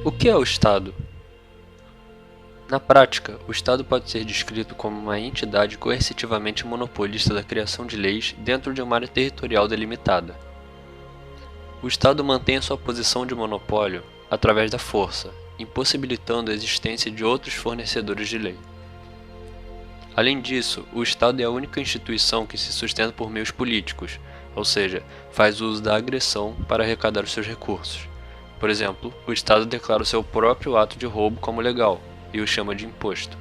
O que é o Estado? Na prática, o Estado pode ser descrito como uma entidade coercitivamente monopolista da criação de leis dentro de uma área territorial delimitada. O Estado mantém a sua posição de monopólio através da força, impossibilitando a existência de outros fornecedores de lei. Além disso, o Estado é a única instituição que se sustenta por meios políticos, ou seja, faz uso da agressão para arrecadar os seus recursos. Por exemplo, o Estado declara o seu próprio ato de roubo como legal e o chama de imposto.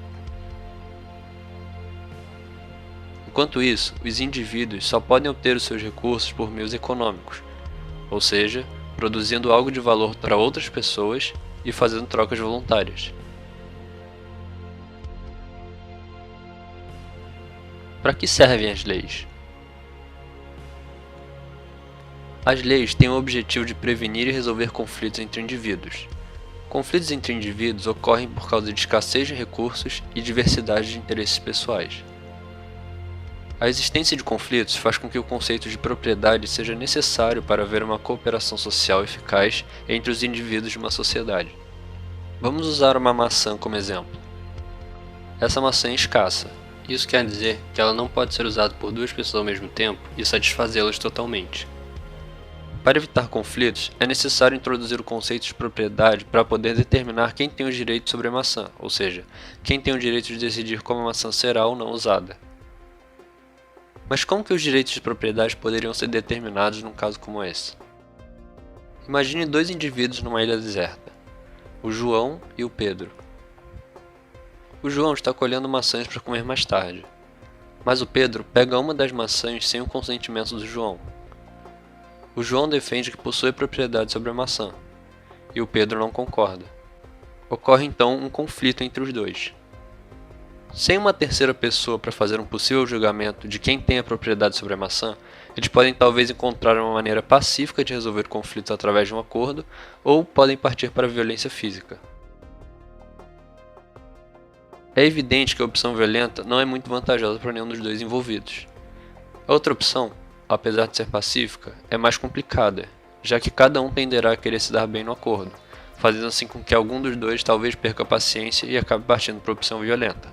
Enquanto isso, os indivíduos só podem obter os seus recursos por meios econômicos, ou seja, produzindo algo de valor para outras pessoas e fazendo trocas voluntárias. Para que servem as leis? As leis têm o objetivo de prevenir e resolver conflitos entre indivíduos. Conflitos entre indivíduos ocorrem por causa de escassez de recursos e diversidade de interesses pessoais. A existência de conflitos faz com que o conceito de propriedade seja necessário para haver uma cooperação social eficaz entre os indivíduos de uma sociedade. Vamos usar uma maçã como exemplo. Essa maçã é escassa. Isso quer dizer que ela não pode ser usada por duas pessoas ao mesmo tempo e satisfazê-las totalmente. Para evitar conflitos, é necessário introduzir o conceito de propriedade para poder determinar quem tem os direitos sobre a maçã, ou seja, quem tem o direito de decidir como a maçã será ou não usada. Mas como que os direitos de propriedade poderiam ser determinados num caso como esse? Imagine dois indivíduos numa ilha deserta, o João e o Pedro. O João está colhendo maçãs para comer mais tarde, mas o Pedro pega uma das maçãs sem o consentimento do João. O João defende que possui propriedade sobre a maçã, e o Pedro não concorda. Ocorre então um conflito entre os dois. Sem uma terceira pessoa para fazer um possível julgamento de quem tem a propriedade sobre a maçã, eles podem talvez encontrar uma maneira pacífica de resolver conflitos através de um acordo, ou podem partir para a violência física. É evidente que a opção violenta não é muito vantajosa para nenhum dos dois envolvidos. A outra opção, apesar de ser pacífica, é mais complicada, já que cada um tenderá a querer se dar bem no acordo, fazendo assim com que algum dos dois talvez perca a paciência e acabe partindo para a opção violenta.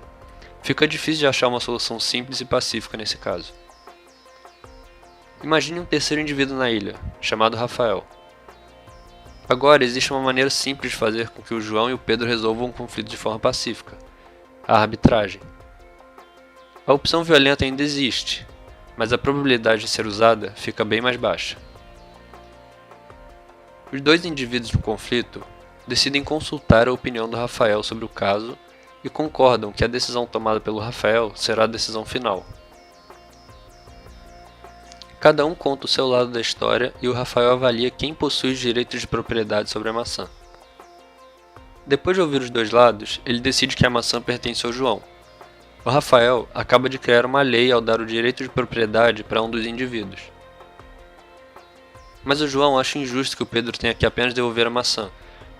Fica difícil de achar uma solução simples e pacífica nesse caso. Imagine um terceiro indivíduo na ilha, chamado Rafael. Agora existe uma maneira simples de fazer com que o João e o Pedro resolvam um conflito de forma pacífica: a arbitragem. A opção violenta ainda existe, mas a probabilidade de ser usada fica bem mais baixa. Os dois indivíduos no conflito decidem consultar a opinião do Rafael sobre o caso e concordam que a decisão tomada pelo Rafael será a decisão final. Cada um conta o seu lado da história e o Rafael avalia quem possui os direitos de propriedade sobre a maçã. Depois de ouvir os dois lados, ele decide que a maçã pertence ao João. O Rafael acaba de criar uma lei ao dar o direito de propriedade para um dos indivíduos. Mas o João acha injusto que o Pedro tenha que apenas devolver a maçã.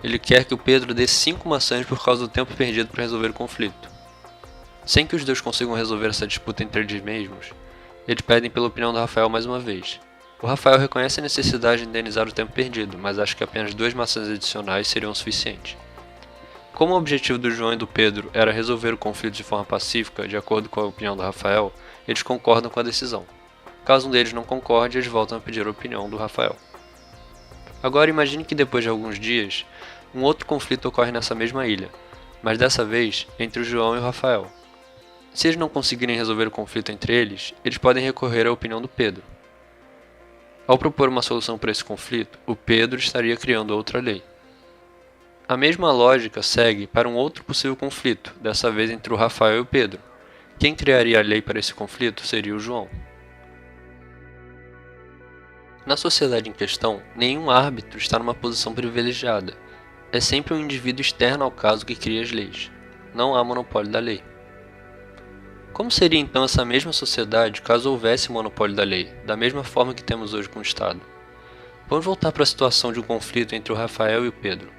Ele quer que o Pedro dê 5 maçãs por causa do tempo perdido para resolver o conflito. Sem que os dois consigam resolver essa disputa entre eles mesmos, eles pedem pela opinião do Rafael mais uma vez. O Rafael reconhece a necessidade de indenizar o tempo perdido, mas acha que apenas 2 maçãs adicionais seriam o suficiente. Como o objetivo do João e do Pedro era resolver o conflito de forma pacífica, de acordo com a opinião do Rafael, eles concordam com a decisão. Caso um deles não concorde, eles voltam a pedir a opinião do Rafael. Agora imagine que depois de alguns dias, um outro conflito ocorre nessa mesma ilha, mas dessa vez entre o João e o Rafael. Se eles não conseguirem resolver o conflito entre eles, eles podem recorrer à opinião do Pedro. Ao propor uma solução para esse conflito, o Pedro estaria criando outra lei. A mesma lógica segue para um outro possível conflito, dessa vez entre o Rafael e o Pedro. Quem criaria a lei para esse conflito seria o João. Na sociedade em questão, nenhum árbitro está numa posição privilegiada. É sempre um indivíduo externo ao caso que cria as leis. Não há monopólio da lei. Como seria então essa mesma sociedade caso houvesse monopólio da lei, da mesma forma que temos hoje com o Estado? Vamos voltar para a situação de um conflito entre o Rafael e o Pedro.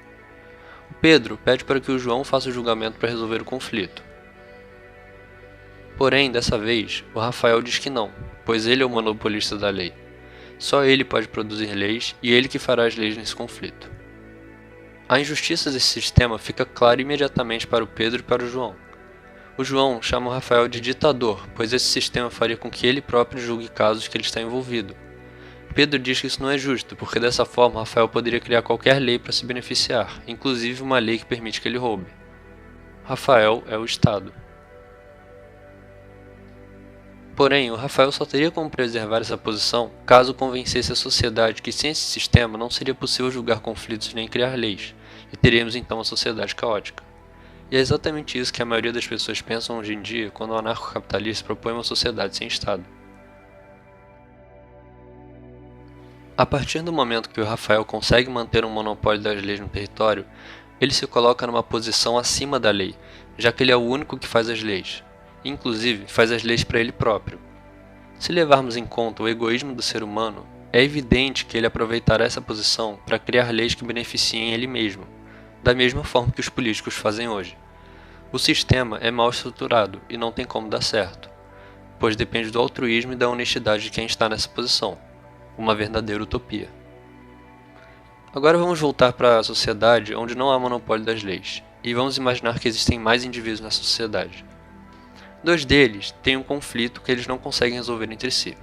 O Pedro pede para que o João faça o julgamento para resolver o conflito. Porém, dessa vez, o Rafael diz que não, pois ele é o monopolista da lei. Só ele pode produzir leis e ele que fará as leis nesse conflito. A injustiça desse sistema fica clara imediatamente para o Pedro e para o João. O João chama o Rafael de ditador, pois esse sistema faria com que ele próprio julgue casos que ele está envolvido. Pedro diz que isso não é justo, porque dessa forma Rafael poderia criar qualquer lei para se beneficiar, inclusive uma lei que permite que ele roube. Rafael é o Estado. Porém, o Rafael só teria como preservar essa posição caso convencesse a sociedade que sem esse sistema não seria possível julgar conflitos nem criar leis, e teríamos então uma sociedade caótica. E é exatamente isso que a maioria das pessoas pensam hoje em dia quando o anarcocapitalista propõe uma sociedade sem Estado. A partir do momento que o Rafael consegue manter um monopólio das leis no território, ele se coloca numa posição acima da lei, já que ele é o único que faz as leis. Inclusive, faz as leis para ele próprio. Se levarmos em conta o egoísmo do ser humano, é evidente que ele aproveitará essa posição para criar leis que beneficiem ele mesmo, da mesma forma que os políticos fazem hoje. O sistema é mal estruturado e não tem como dar certo, pois depende do altruísmo e da honestidade de quem está nessa posição, uma verdadeira utopia. Agora vamos voltar para a sociedade onde não há monopólio das leis, e vamos imaginar que existem mais indivíduos nessa sociedade. Dois deles têm um conflito que eles não conseguem resolver entre si.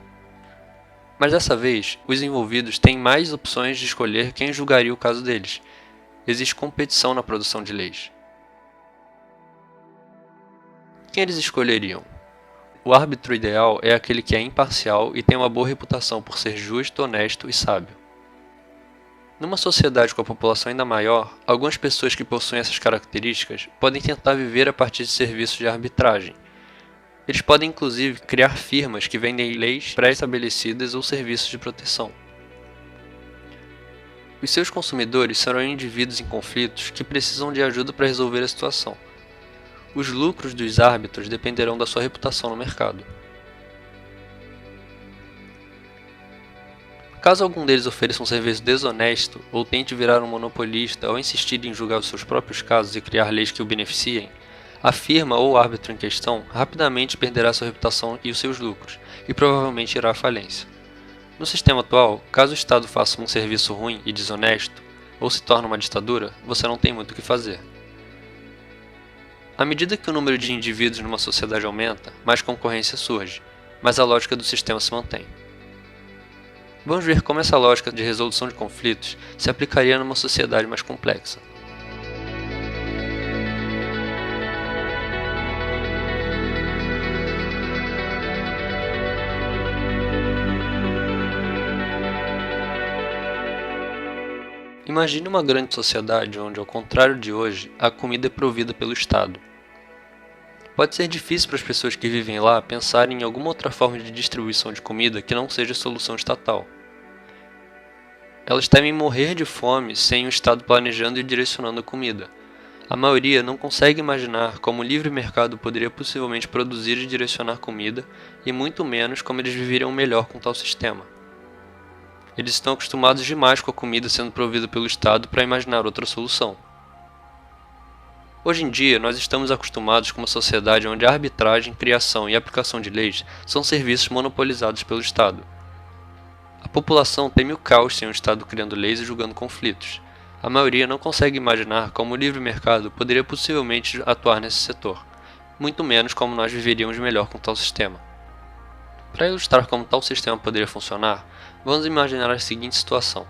Mas dessa vez, os envolvidos têm mais opções de escolher quem julgaria o caso deles. Existe competição na produção de leis. Quem eles escolheriam? O árbitro ideal é aquele que é imparcial e tem uma boa reputação por ser justo, honesto e sábio. Numa sociedade com a população ainda maior, algumas pessoas que possuem essas características podem tentar viver a partir de serviços de arbitragem. Eles podem inclusive criar firmas que vendem leis pré-estabelecidas ou serviços de proteção. Os seus consumidores serão indivíduos em conflitos que precisam de ajuda para resolver a situação. Os lucros dos árbitros dependerão da sua reputação no mercado. Caso algum deles ofereça um serviço desonesto ou tente virar um monopolista ou insistir em julgar os seus próprios casos e criar leis que o beneficiem, a firma ou o árbitro em questão rapidamente perderá sua reputação e os seus lucros, e provavelmente irá à falência. No sistema atual, caso o Estado faça um serviço ruim e desonesto, ou se torne uma ditadura, você não tem muito o que fazer. À medida que o número de indivíduos numa sociedade aumenta, mais concorrência surge, mas a lógica do sistema se mantém. Vamos ver como essa lógica de resolução de conflitos se aplicaria numa sociedade mais complexa. Imagine uma grande sociedade onde, ao contrário de hoje, a comida é provida pelo Estado. Pode ser difícil para as pessoas que vivem lá pensarem em alguma outra forma de distribuição de comida que não seja solução estatal. Elas temem morrer de fome sem o Estado planejando e direcionando a comida. A maioria não consegue imaginar como o livre mercado poderia possivelmente produzir e direcionar comida, e muito menos como eles viveriam melhor com tal sistema. Eles estão acostumados demais com a comida sendo provida pelo Estado para imaginar outra solução. Hoje em dia, nós estamos acostumados com uma sociedade onde a arbitragem, criação e aplicação de leis são serviços monopolizados pelo Estado. A população teme o caos sem o Estado criando leis e julgando conflitos. A maioria não consegue imaginar como o livre mercado poderia possivelmente atuar nesse setor, muito menos como nós viveríamos melhor com tal sistema. Para ilustrar como tal sistema poderia funcionar, vamos imaginar a seguinte situação.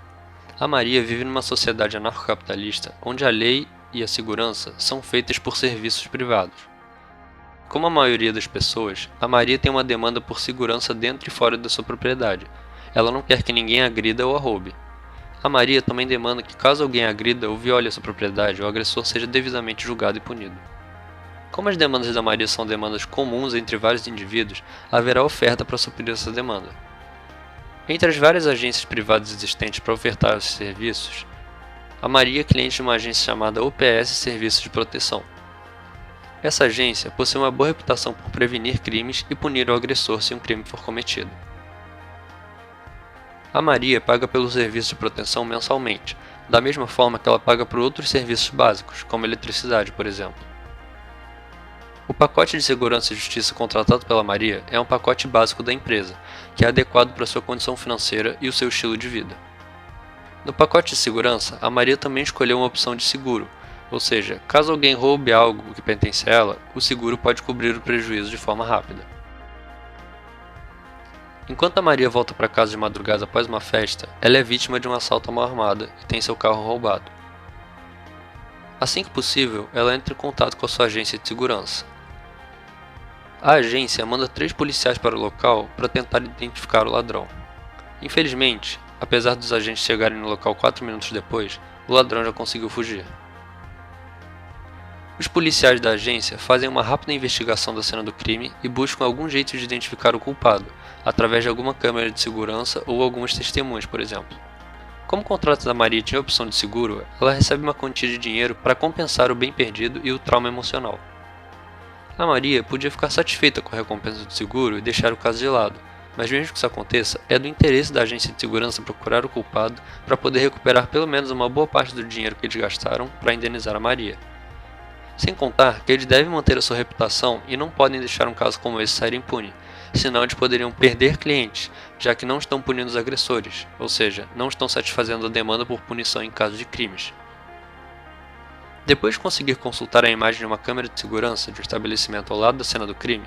A Maria vive numa sociedade anarcocapitalista onde a lei e a segurança são feitas por serviços privados. Como a maioria das pessoas, a Maria tem uma demanda por segurança dentro e fora da sua propriedade. Ela não quer que ninguém a agrida ou a roube. A Maria também demanda que caso alguém a agrida ou viole a sua propriedade, o agressor seja devidamente julgado e punido. Como as demandas da Maria são demandas comuns entre vários indivíduos, haverá oferta para suprir essa demanda. Entre as várias agências privadas existentes para ofertar esses serviços, a Maria é cliente de uma agência chamada OPS Serviços de Proteção. Essa agência possui uma boa reputação por prevenir crimes e punir o agressor se um crime for cometido. A Maria paga pelo serviço de proteção mensalmente, da mesma forma que ela paga por outros serviços básicos, como eletricidade, por exemplo. O pacote de segurança e justiça contratado pela Maria é um pacote básico da empresa, que é adequado para sua condição financeira e o seu estilo de vida. No pacote de segurança, a Maria também escolheu uma opção de seguro, ou seja, caso alguém roube algo que pertence a ela, o seguro pode cobrir o prejuízo de forma rápida. Enquanto a Maria volta para casa de madrugada após uma festa, ela é vítima de um assalto à mão armada e tem seu carro roubado. Assim que possível, ela entra em contato com a sua agência de segurança. A agência manda 3 policiais para o local para tentar identificar o ladrão. Infelizmente, apesar dos agentes chegarem no local 4 minutos depois, o ladrão já conseguiu fugir. Os policiais da agência fazem uma rápida investigação da cena do crime e buscam algum jeito de identificar o culpado, através de alguma câmera de segurança ou algumas testemunhas, por exemplo. Como o contrato da Maria tinha opção de seguro, ela recebe uma quantia de dinheiro para compensar o bem perdido e o trauma emocional. A Maria podia ficar satisfeita com a recompensa do seguro e deixar o caso de lado, mas mesmo que isso aconteça, é do interesse da agência de segurança procurar o culpado para poder recuperar pelo menos uma boa parte do dinheiro que eles gastaram para indenizar a Maria. Sem contar que eles devem manter a sua reputação e não podem deixar um caso como esse sair impune, senão eles poderiam perder clientes, já que não estão punindo os agressores, ou seja, não estão satisfazendo a demanda por punição em caso de crimes. Depois de conseguir consultar a imagem de uma câmera de segurança de um estabelecimento ao lado da cena do crime,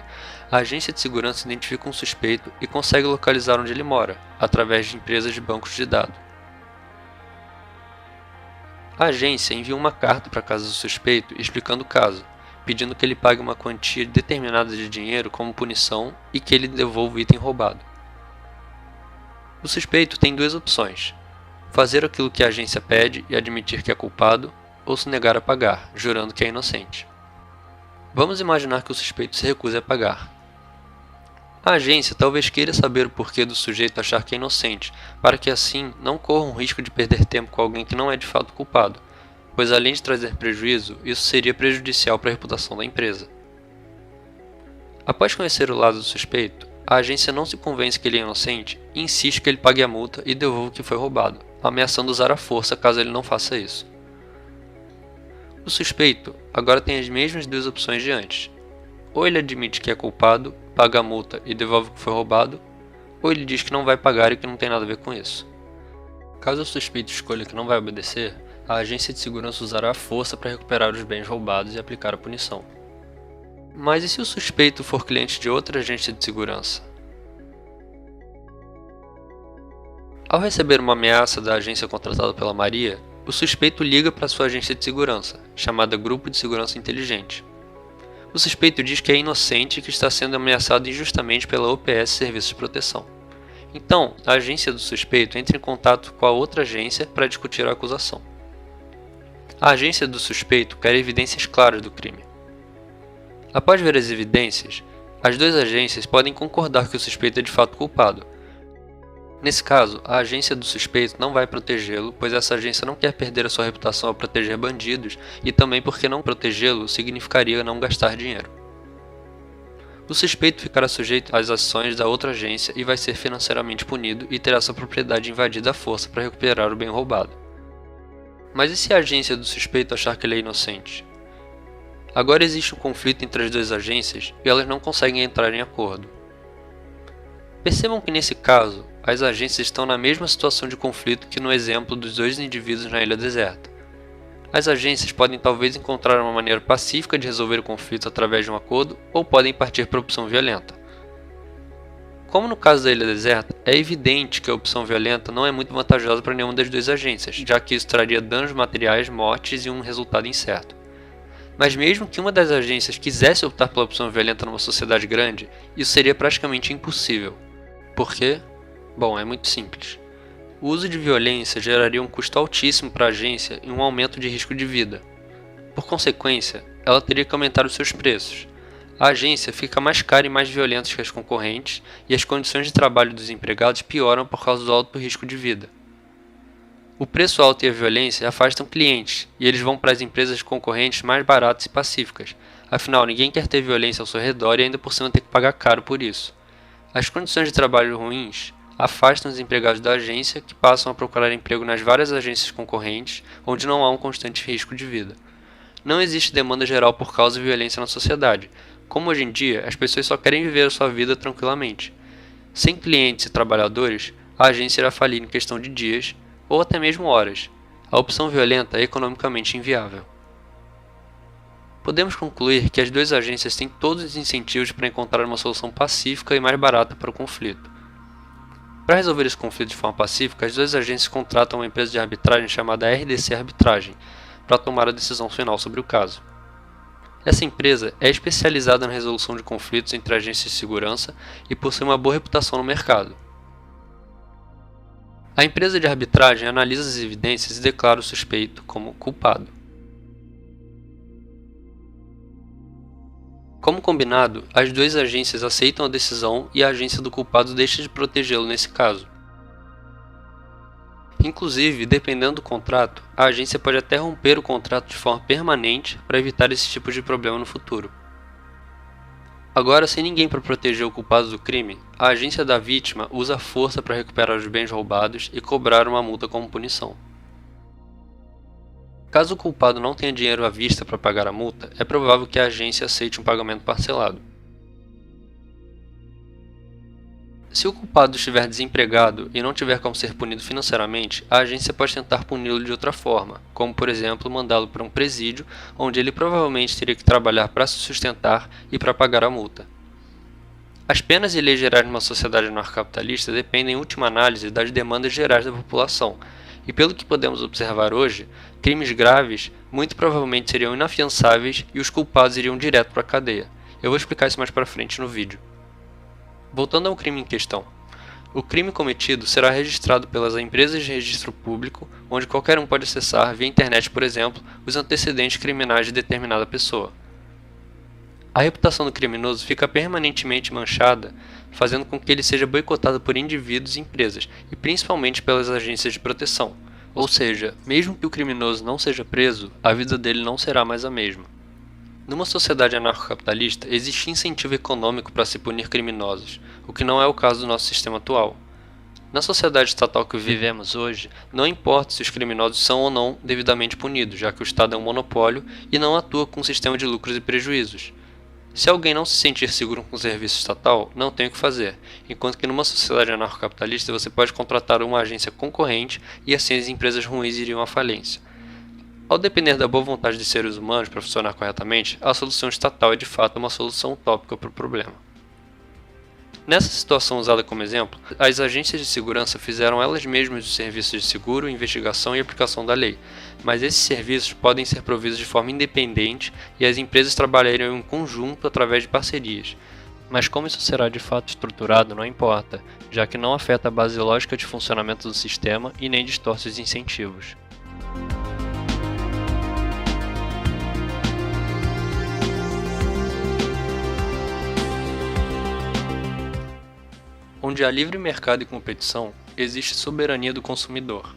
a agência de segurança identifica um suspeito e consegue localizar onde ele mora, através de empresas de bancos de dados. A agência envia uma carta para a casa do suspeito explicando o caso, pedindo que ele pague uma quantia determinada de dinheiro como punição e que ele devolva o item roubado. O suspeito tem 2 opções: fazer aquilo que a agência pede e admitir que é culpado, ou se negar a pagar, jurando que é inocente. Vamos imaginar que o suspeito se recuse a pagar. A agência talvez queira saber o porquê do sujeito achar que é inocente, para que assim não corra um risco de perder tempo com alguém que não é de fato culpado, pois além de trazer prejuízo, isso seria prejudicial para a reputação da empresa. Após conhecer o lado do suspeito, a agência não se convence que ele é inocente e insiste que ele pague a multa e devolva o que foi roubado, ameaçando usar a força caso ele não faça isso. O suspeito agora tem as mesmas 2 opções de antes. Ou ele admite que é culpado, paga a multa e devolve o que foi roubado, ou ele diz que não vai pagar e que não tem nada a ver com isso. Caso o suspeito escolha que não vai obedecer, a agência de segurança usará a força para recuperar os bens roubados e aplicar a punição. Mas e se o suspeito for cliente de outra agência de segurança? Ao receber uma ameaça da agência contratada pela Maria, o suspeito liga para sua agência de segurança, chamada Grupo de Segurança Inteligente. O suspeito diz que é inocente e que está sendo ameaçado injustamente pela OPS Serviços de Proteção. Então, a agência do suspeito entra em contato com a outra agência para discutir a acusação. A agência do suspeito quer evidências claras do crime. Após ver as evidências, as 2 agências podem concordar que o suspeito é de fato culpado. Nesse caso, a agência do suspeito não vai protegê-lo, pois essa agência não quer perder a sua reputação ao proteger bandidos e também porque não protegê-lo significaria não gastar dinheiro. O suspeito ficará sujeito às ações da outra agência e vai ser financeiramente punido e terá sua propriedade invadida à força para recuperar o bem roubado. Mas e se a agência do suspeito achar que ele é inocente? Agora existe um conflito entre as 2 agências e elas não conseguem entrar em acordo. Percebam que nesse caso, as agências estão na mesma situação de conflito que no exemplo dos 2 indivíduos na ilha deserta. As agências podem talvez encontrar uma maneira pacífica de resolver o conflito através de um acordo ou podem partir para a opção violenta. Como no caso da ilha deserta, é evidente que a opção violenta não é muito vantajosa para nenhuma das 2 agências, já que isso traria danos materiais, mortes e um resultado incerto. Mas mesmo que uma das agências quisesse optar pela opção violenta numa sociedade grande, isso seria praticamente impossível. Por quê? Bom, é muito simples. O uso de violência geraria um custo altíssimo para a agência e um aumento de risco de vida. Por consequência, ela teria que aumentar os seus preços. A agência fica mais cara e mais violenta que as concorrentes e as condições de trabalho dos empregados pioram por causa do alto risco de vida. O preço alto e a violência afastam clientes e eles vão para as empresas concorrentes mais baratas e pacíficas. Afinal, ninguém quer ter violência ao seu redor e ainda por cima ter que pagar caro por isso. As condições de trabalho ruins afastam os empregados da agência, que passam a procurar emprego nas várias agências concorrentes, onde não há um constante risco de vida. Não existe demanda geral por causa de violência na sociedade. Como hoje em dia, as pessoas só querem viver a sua vida tranquilamente. Sem clientes e trabalhadores, a agência irá falir em questão de dias, ou até mesmo horas. A opção violenta é economicamente inviável. Podemos concluir que as duas agências têm todos os incentivos para encontrar uma solução pacífica e mais barata para o conflito. Para resolver esse conflito de forma pacífica, as duas agências contratam uma empresa de arbitragem chamada RDC Arbitragem para tomar a decisão final sobre o caso. Essa empresa é especializada na resolução de conflitos entre agências de segurança e possui uma boa reputação no mercado. A empresa de arbitragem analisa as evidências e declara o suspeito como culpado. Como combinado, as duas agências aceitam a decisão e a agência do culpado deixa de protegê-lo nesse caso. Inclusive, dependendo do contrato, a agência pode até romper o contrato de forma permanente para evitar esse tipo de problema no futuro. Agora, sem ninguém para proteger o culpado do crime, a agência da vítima usa a força para recuperar os bens roubados e cobrar uma multa como punição. Caso o culpado não tenha dinheiro à vista para pagar a multa, é provável que a agência aceite um pagamento parcelado. Se o culpado estiver desempregado e não tiver como ser punido financeiramente, a agência pode tentar puni-lo de outra forma, como por exemplo mandá-lo para um presídio, onde ele provavelmente teria que trabalhar para se sustentar e para pagar a multa. As penas e leis gerais numa sociedade anarcocapitalista dependem em última análise das demandas gerais da população, e pelo que podemos observar hoje, crimes graves muito provavelmente seriam inafiançáveis e os culpados iriam direto para a cadeia. Eu vou explicar isso mais para frente no vídeo. Voltando ao crime em questão. O crime cometido será registrado pelas empresas de registro público, onde qualquer um pode acessar, via internet por exemplo, os antecedentes criminais de determinada pessoa. A reputação do criminoso fica permanentemente manchada, fazendo com que ele seja boicotado por indivíduos e empresas, e principalmente pelas agências de proteção. Ou seja, mesmo que o criminoso não seja preso, a vida dele não será mais a mesma. Numa sociedade anarcocapitalista, existe incentivo econômico para se punir criminosos, o que não é o caso do nosso sistema atual. Na sociedade estatal que vivemos hoje, não importa se os criminosos são ou não devidamente punidos, já que o Estado é um monopólio e não atua com um sistema de lucros e prejuízos. Se alguém não se sentir seguro com o serviço estatal, não tem o que fazer, enquanto que numa sociedade anarcocapitalista você pode contratar uma agência concorrente e assim as empresas ruins iriam à falência. Ao depender da boa vontade de seres humanos para funcionar corretamente, a solução estatal é de fato uma solução utópica para o problema. Nessa situação usada como exemplo, as agências de segurança fizeram elas mesmas os serviços de seguro, investigação e aplicação da lei, mas esses serviços podem ser providos de forma independente e as empresas trabalhariam em conjunto através de parcerias. Mas como isso será de fato estruturado não importa, já que não afeta a base lógica de funcionamento do sistema e nem distorce os incentivos. Onde há livre mercado e competição, existe soberania do consumidor.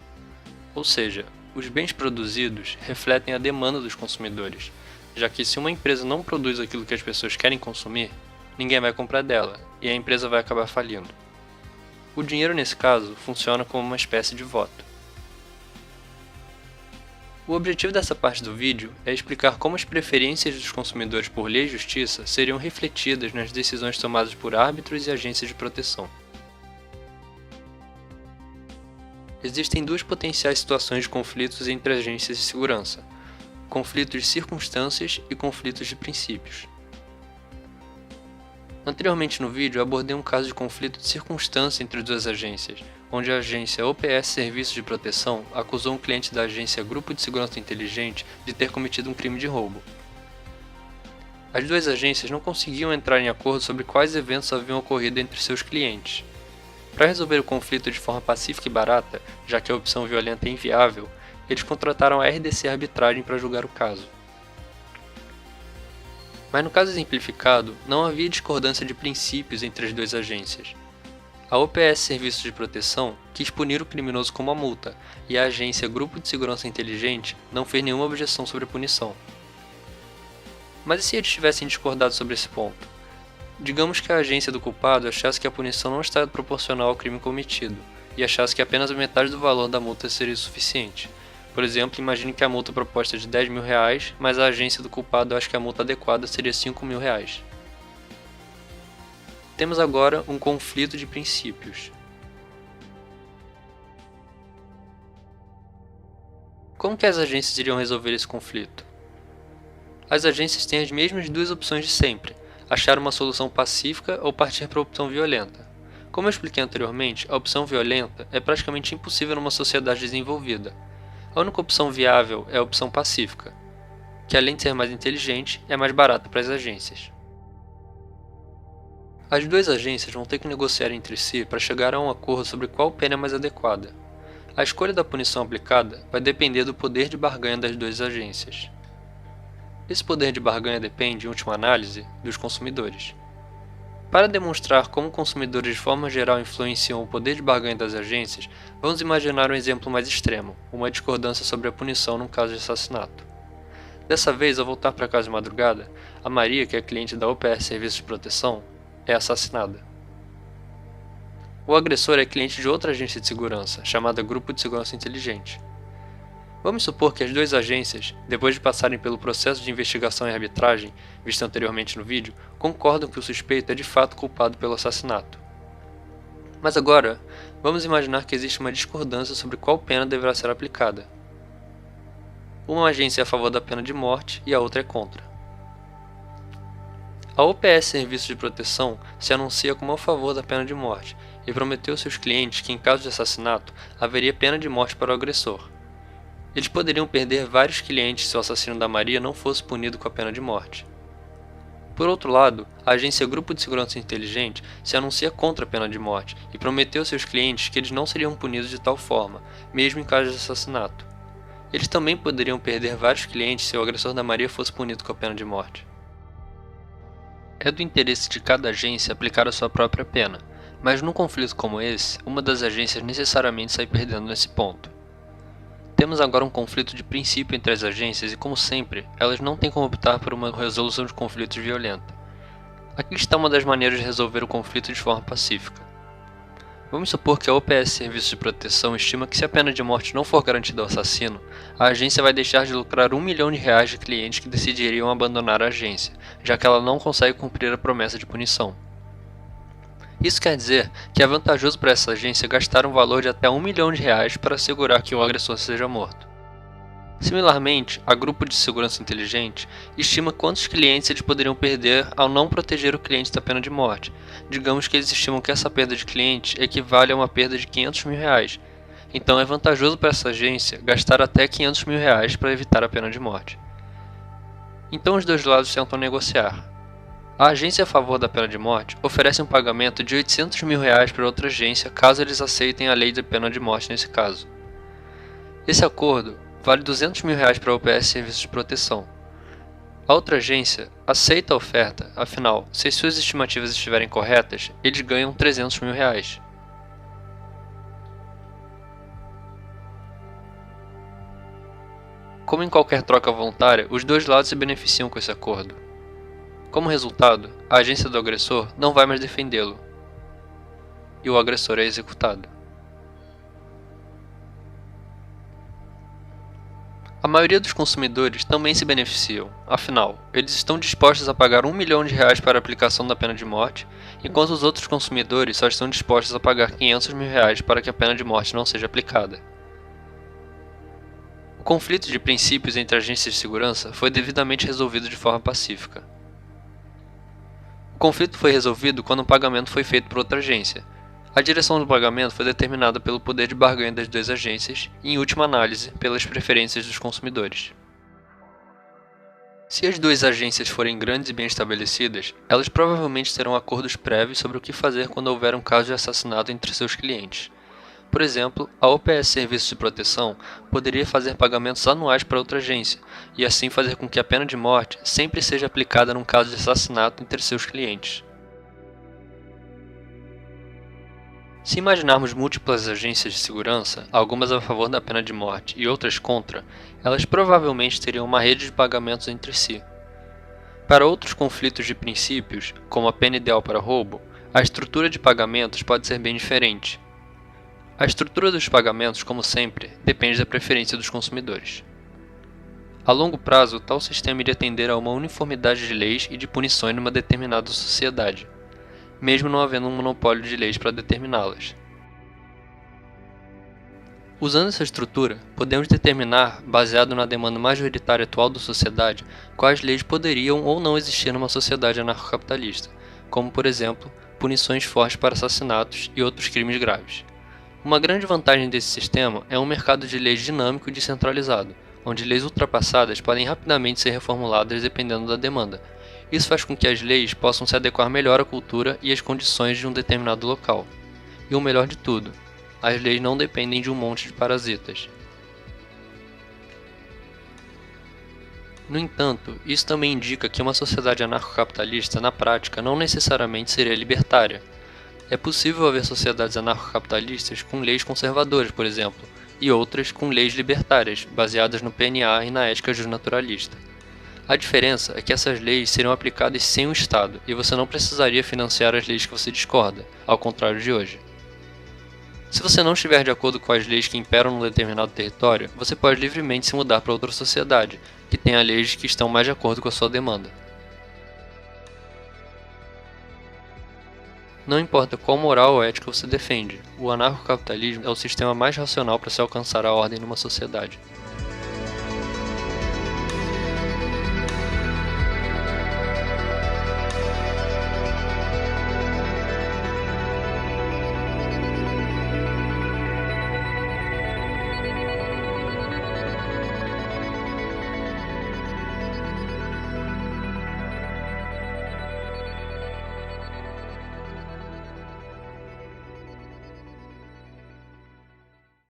Ou seja, os bens produzidos refletem a demanda dos consumidores, já que se uma empresa não produz aquilo que as pessoas querem consumir, ninguém vai comprar dela, e a empresa vai acabar falindo. O dinheiro, nesse caso, funciona como uma espécie de voto. O objetivo dessa parte do vídeo é explicar como as preferências dos consumidores por lei e justiça seriam refletidas nas decisões tomadas por árbitros e agências de proteção. Existem duas potenciais situações de conflitos entre agências de segurança: conflitos de circunstâncias e conflitos de princípios. Anteriormente no vídeo, abordei um caso de conflito de circunstância entre duas agências, onde a agência OPS Serviços de Proteção acusou um cliente da agência Grupo de Segurança Inteligente de ter cometido um crime de roubo. As duas agências não conseguiam entrar em acordo sobre quais eventos haviam ocorrido entre seus clientes. Para resolver o conflito de forma pacífica e barata, já que a opção violenta é inviável, eles contrataram a RDC Arbitragem para julgar o caso. Mas no caso exemplificado, não havia discordância de princípios entre as duas agências. A OPS Serviços de Proteção quis punir o criminoso com uma multa, e a agência Grupo de Segurança Inteligente não fez nenhuma objeção sobre a punição. Mas e se eles tivessem discordado sobre esse ponto? Digamos que a agência do culpado achasse que a punição não estava proporcional ao crime cometido, e achasse que apenas a metade do valor da multa seria suficiente. Por exemplo, imagine que a multa proposta é de R$10.000, mas a agência do culpado acha que a multa adequada seria R$5.000. Temos agora um conflito de princípios. Como que as agências iriam resolver esse conflito? As agências têm as mesmas duas opções de sempre: achar uma solução pacífica ou partir para a opção violenta. Como eu expliquei anteriormente, a opção violenta é praticamente impossível numa sociedade desenvolvida. A única opção viável é a opção pacífica, que além de ser mais inteligente, é mais barata para as agências. As duas agências vão ter que negociar entre si para chegar a um acordo sobre qual pena é mais adequada. A escolha da punição aplicada vai depender do poder de barganha das duas agências. Esse poder de barganha depende, em última análise, dos consumidores. Para demonstrar como consumidores de forma geral influenciam o poder de barganha das agências, vamos imaginar um exemplo mais extremo, uma discordância sobre a punição num caso de assassinato. Dessa vez, ao voltar para casa de madrugada, a Maria, que é cliente da UPS Serviços de Proteção, é assassinada. O agressor é cliente de outra agência de segurança, chamada Grupo de Segurança Inteligente. Vamos supor que as duas agências, depois de passarem pelo processo de investigação e arbitragem, visto anteriormente no vídeo, concordam que o suspeito é de fato culpado pelo assassinato. Mas agora, vamos imaginar que existe uma discordância sobre qual pena deverá ser aplicada. Uma agência é a favor da pena de morte e a outra é contra. A UPS Serviços de Proteção se anuncia como a favor da pena de morte e prometeu aos seus clientes que, em caso de assassinato, haveria pena de morte para o agressor. Eles poderiam perder vários clientes se o assassino da Maria não fosse punido com a pena de morte. Por outro lado, a agência Grupo de Segurança Inteligente se anuncia contra a pena de morte e prometeu aos seus clientes que eles não seriam punidos de tal forma, mesmo em caso de assassinato. Eles também poderiam perder vários clientes se o agressor da Maria fosse punido com a pena de morte. É do interesse de cada agência aplicar a sua própria pena, mas num conflito como esse, uma das agências necessariamente sai perdendo nesse ponto. Temos agora um conflito de princípio entre as agências e, como sempre, elas não têm como optar por uma resolução de conflitos violenta. Aqui está uma das maneiras de resolver o conflito de forma pacífica. Vamos supor que a UPS Serviços de Proteção estima que se a pena de morte não for garantida ao assassino, a agência vai deixar de lucrar R$1 milhão de clientes que decidiriam abandonar a agência, já que ela não consegue cumprir a promessa de punição. Isso quer dizer que é vantajoso para essa agência gastar um valor de até R$1 milhão para assegurar que o agressor seja morto. Similarmente, a Grupo de Segurança Inteligente estima quantos clientes eles poderiam perder ao não proteger o cliente da pena de morte. Digamos que eles estimam que essa perda de cliente equivale a uma perda de R$500 mil. Então é vantajoso para essa agência gastar até R$500 mil para evitar a pena de morte. Então os dois lados tentam negociar. A agência a favor da pena de morte oferece um pagamento de R$800 mil para outra agência caso eles aceitem a lei da pena de morte nesse caso. Esse acordo vale R$200 mil para a UPS Serviços de Proteção. A outra agência aceita a oferta, afinal, se as suas estimativas estiverem corretas, eles ganham R$300 mil. Como em qualquer troca voluntária, os dois lados se beneficiam com esse acordo. Como resultado, a agência do agressor não vai mais defendê-lo, e o agressor é executado. A maioria dos consumidores também se beneficiam, afinal, eles estão dispostos a pagar R$1 milhão para a aplicação da pena de morte, enquanto os outros consumidores só estão dispostos a pagar R$500 mil para que a pena de morte não seja aplicada. O conflito de princípios entre agências de segurança foi devidamente resolvido de forma pacífica. O conflito foi resolvido quando o pagamento foi feito por outra agência. A direção do pagamento foi determinada pelo poder de barganha das duas agências e, em última análise, pelas preferências dos consumidores. Se as duas agências forem grandes e bem estabelecidas, elas provavelmente terão acordos prévios sobre o que fazer quando houver um caso de assassinato entre seus clientes. Por exemplo, a UPS Serviços de Proteção poderia fazer pagamentos anuais para outra agência, e assim fazer com que a pena de morte sempre seja aplicada num caso de assassinato entre seus clientes. Se imaginarmos múltiplas agências de segurança, algumas a favor da pena de morte e outras contra, elas provavelmente teriam uma rede de pagamentos entre si. Para outros conflitos de princípios, como a pena ideal para roubo, a estrutura de pagamentos pode ser bem diferente. A estrutura dos pagamentos, como sempre, depende da preferência dos consumidores. A longo prazo, tal sistema iria tender a uma uniformidade de leis e de punições numa determinada sociedade, mesmo não havendo um monopólio de leis para determiná-las. Usando essa estrutura, podemos determinar, baseado na demanda majoritária atual da sociedade, quais leis poderiam ou não existir numa sociedade anarcocapitalista, como, por exemplo, punições fortes para assassinatos e outros crimes graves. Uma grande vantagem desse sistema é um mercado de leis dinâmico e descentralizado, onde leis ultrapassadas podem rapidamente ser reformuladas dependendo da demanda. Isso faz com que as leis possam se adequar melhor à cultura e às condições de um determinado local. E o melhor de tudo, as leis não dependem de um monte de parasitas. No entanto, isso também indica que uma sociedade anarcocapitalista, na prática, não necessariamente seria libertária. É possível haver sociedades anarcocapitalistas com leis conservadoras, por exemplo, e outras com leis libertárias, baseadas no PNA e na ética justnaturalista. A diferença é que essas leis seriam aplicadas sem o Estado, e você não precisaria financiar as leis que você discorda, ao contrário de hoje. Se você não estiver de acordo com as leis que imperam num determinado território, você pode livremente se mudar para outra sociedade, que tenha leis que estão mais de acordo com a sua demanda. Não importa qual moral ou ética você defende, o anarcocapitalismo é o sistema mais racional para se alcançar a ordem numa sociedade.